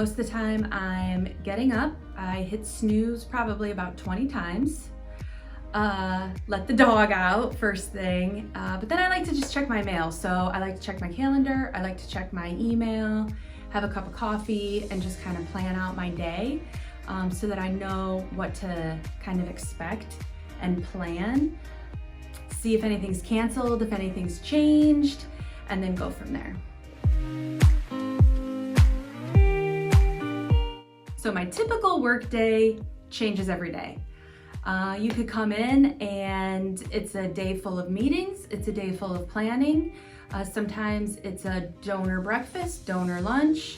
Most of the time I'm getting up. I hit snooze probably about 20 times. Let the dog out first thing, but then I like to just check my mail. So I like to check my calendar, I like to check my email, have a cup of coffee, and just kind of plan out my day so that I know what to kind of expect and plan. See if anything's canceled, if anything's changed, and then go from there. So my typical work day changes every day. You could come in and it's a day full of meetings, it's a day full of planning. Sometimes it's a donor breakfast, donor lunch.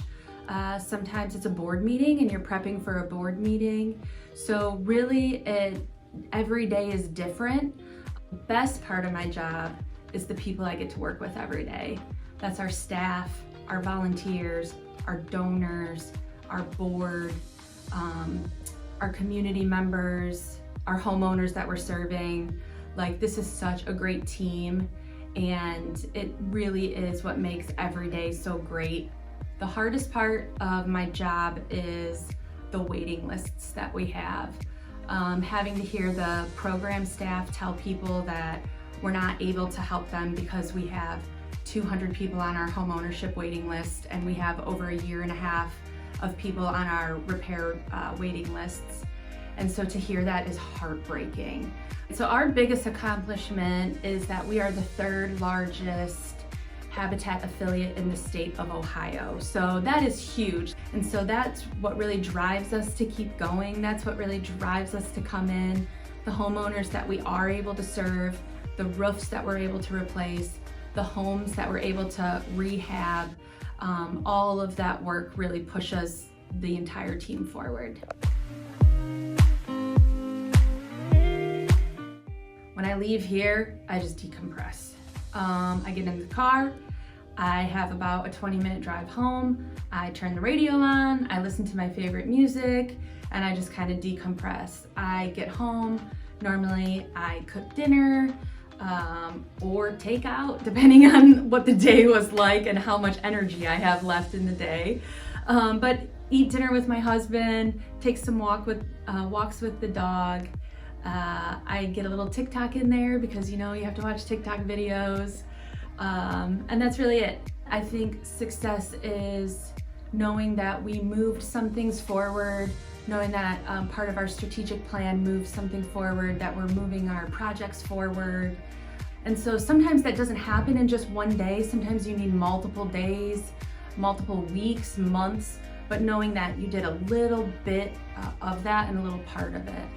Sometimes it's a board meeting and you're prepping for a board meeting. So really every day is different. The best part of my job is the people I get to work with every day. That's our staff, our volunteers, our donors, our board, our community members, our homeowners that we're serving. Like, this is such a great team, and it really is what makes every day so great. The hardest part of my job is the waiting lists that we have. Having to hear the program staff tell people that we're not able to help them because we have 200 people on our homeownership waiting list, and we have over a year and a half of people on our repair waiting lists. And so to hear that is heartbreaking. So our biggest accomplishment is that we are the third largest Habitat affiliate in the state of Ohio. So that is huge. And so that's what really drives us to keep going. That's what really drives us to come in. The homeowners that we are able to serve, the roofs that we're able to replace, the homes that we're able to rehab, all of that work really pushes the entire team forward. When I leave here, I just decompress. I get in the car, I have about a 20-minute drive home, I turn the radio on, I listen to my favorite music, and I just kind of decompress. I get home, normally I cook dinner, or take out, depending on what the day was like and how much energy I have left in the day. But eat dinner with my husband, take some walks with the dog. I get a little TikTok in there because you have to watch TikTok videos. And that's really it. I think success is knowing that we moved some things forward, knowing that part of our strategic plan moved something forward, that we're moving our projects forward. And so sometimes that doesn't happen in just one day. Sometimes you need multiple days, multiple weeks, months, but knowing that you did a little bit of that and a little part of it.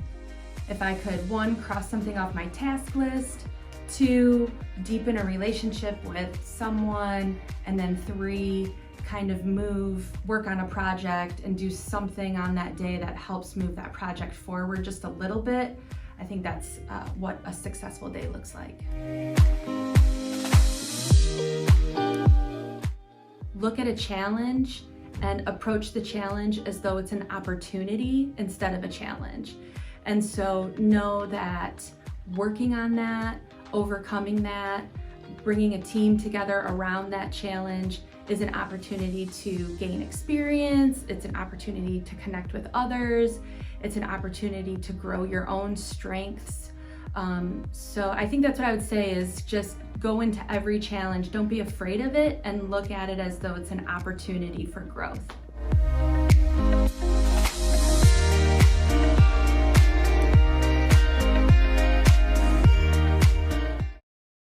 If I could, 1, cross something off my task list, 2, deepen a relationship with someone, and then 3, kind of work on a project and do something on that day that helps move that project forward just a little bit, I think that's what a successful day looks like. Look at a challenge and approach the challenge as though it's an opportunity instead of a challenge. And so know that working on that, overcoming that, bringing a team together around that challenge is an opportunity to gain experience, it's an opportunity to connect with others, it's an opportunity to grow your own strengths. So I think that's what I would say is just go into every challenge, don't be afraid of it, and look at it as though it's an opportunity for growth.